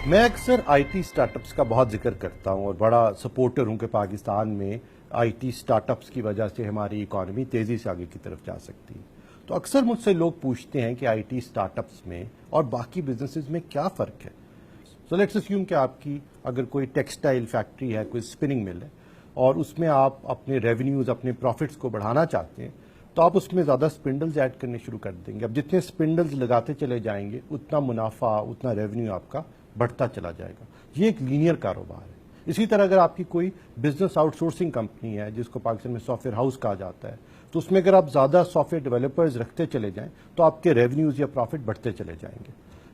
میں اکثر I T start ups کا بہت ذکر کرتا ہوں اور بڑا سپورٹر ہوں کہ پاکستان میں آئی ٹی سٹارٹ اپس کی وجہ سے ہماری اکانومی تیزی سے آگے کی طرف جا سکتی ہے۔ تو اکثر مجھ سے لوگ پوچھتے ہیں کہ آئی ٹی سٹارٹ اپس میں اور باقی بزنسز میں کیا فرق ہے۔ سو لیٹس اسیوم کہ آپ کی اگر کوئی ٹیکسٹائل فیکٹری ہے، کوئی اسپننگ مل ہے اور اس میں آپ اپنے ریونیوز، اپنے پروفٹس کو بڑھانا چاہتے ہیں تو آپ اس میں زیادہ اسپنڈلز ایڈ کرنے شروع کر دیں گے۔ اب جتنے اسپنڈلز لگاتے چلے جائیں گے اتنا منافع، اتنا ریونیو آپ کا بڑھتا چلا جائے گا۔ یہ ایک لینئر کاروبار ہے۔ اسی طرح اگر آپ کی کوئی بزنس آؤٹ سورسنگ کمپنی ہے جس کو پاکستان میں سافٹ ویئر ہاؤس کہا جاتا ہے، تو اس میں اگر آپ زیادہ سافٹ ویئر ڈیولپرز رکھتے چلے جائیں تو آپ کے ریونیوز یا پروفٹ بڑھتے چلے جائیں گے۔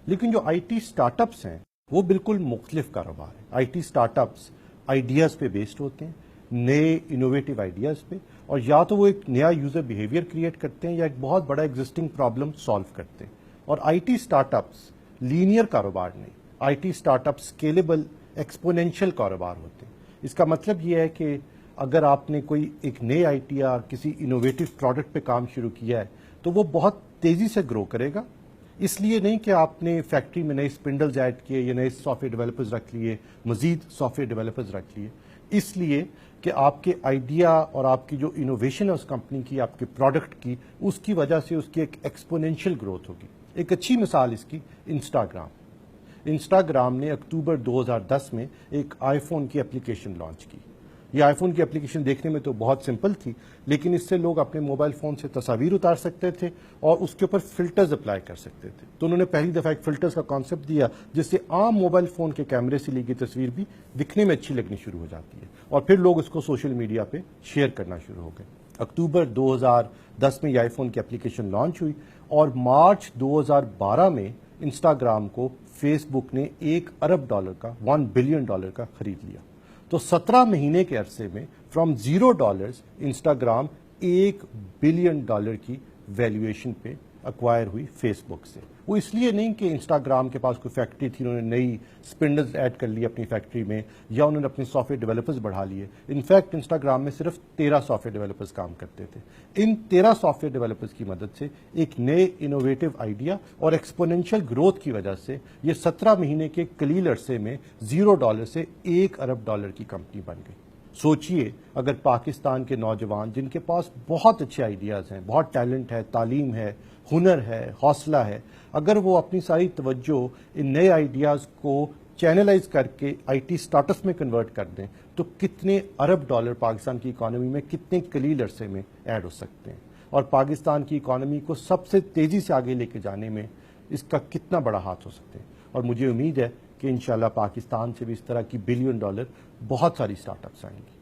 لیکن جو آئی ٹی سٹارٹ اپس ہیں وہ بالکل مختلف کاروبار ہے۔ I T start ups ideas پہ بیسڈ ہوتے ہیں، نئے انوویٹو آئیڈیاز پہ، اور یا تو وہ ایک نیا یوزر بیہیویئر کریٹ کرتے ہیں یا ایک بہت بڑا ایگزسٹنگ پرابلم سالو کرتے ہیں۔ اور I T start ups linear کاروبار نہیں، I T start up scalable exponential کاروبار ہوتے ہیں۔ اس کا مطلب یہ ہے کہ اگر آپ نے کوئی ایک نئے آئی ٹی یا کسی انوویٹو پروڈکٹ پہ کام شروع کیا ہے تو وہ بہت تیزی سے گرو کرے گا۔ اس لیے نہیں کہ آپ نے فیکٹری میں نئے اسپنڈلز ایڈ کیے یا نئے سافٹ ویئر ڈیولپرز رکھ لیے، مزید سافٹ ویئر ڈیولپرز رکھ لیے، اس لیے کہ آپ کے آئیڈیا اور آپ کی جو انوویشن ہے اس کمپنی کی، آپ کے پروڈکٹ کی، اس کی وجہ سے اس کی ایک ایکسپونینشیل گروتھ ہوگی۔ ایک اچھی مثال اس کی انسٹاگرام نے اکتوبر 2010 میں ایک آئی فون کی اپلیکیشن لانچ کی۔ یہ آئی فون کی اپلیکیشن دیکھنے میں تو بہت سمپل تھی، لیکن اس سے لوگ اپنے موبائل فون سے تصاویر اتار سکتے تھے اور اس کے اوپر فلٹرز اپلائی کر سکتے تھے۔ تو انہوں نے پہلی دفعہ ایک فلٹرز کا کانسیپٹ دیا جس سے عام موبائل فون کے کیمرے سے لی گئی تصویر بھی دکھنے میں اچھی لگنی شروع ہو جاتی ہے، اور پھر لوگ اس کو سوشل میڈیا پہ شیئر کرنا شروع ہو گئے۔ اکتوبر 2010 میں یہ آئی فون کی اپلیکیشن لانچ ہوئی اور مارچ 2012 میں انسٹاگرام کو فیس بک نے $1 ارب کا $1 بلین کا خرید لیا۔ تو 17 مہینے کے عرصے میں فرام $0 انسٹاگرام $1 بلین کی ویلیویشن پہ ایکوائر ہوئی فیس بک سے۔ وہ اس لیے نہیں کہ انسٹاگرام کے پاس کوئی فیکٹری تھی، انہوں نے نئی اسپنڈلز ایڈ کر لی اپنی فیکٹری میں، یا انہوں نے اپنے سافٹ ویئر ڈیولپرز بڑھا لیے۔ انفیکٹ انسٹاگرام میں صرف 13 سافٹ ویئر ڈیولپرز کام کرتے تھے۔ ان 13 سافٹ ویئر ڈیولپرز کی مدد سے ایک نئے انوویٹو آئیڈیا اور ایکسپونینشیل گروتھ کی وجہ سے یہ 17 مہینے کے قلیل عرصے میں $0 سے $1 ارب کی کمپنی بن گئی۔ سوچئے اگر پاکستان کے نوجوان جن کے پاس بہت اچھے آئیڈیاز ہیں، بہت ٹیلنٹ ہے، تعلیم ہے، ہنر ہے، حوصلہ ہے، اگر وہ اپنی ساری توجہ ان نئے آئیڈیاز کو چینلائز کر کے آئی ٹی سٹارٹس میں کنورٹ کر دیں تو کتنے ارب ڈالر پاکستان کی اکانومی میں کتنے قلیل عرصے میں ایڈ ہو سکتے ہیں، اور پاکستان کی اکانومی کو سب سے تیزی سے آگے لے کے جانے میں اس کا کتنا بڑا ہاتھ ہو سکتے ہیں۔ اور مجھے امید ہے کہ انشاءاللہ پاکستان سے بھی اس طرح کی $1 بلین بہت ساری سٹارٹ اپس آئیں گی۔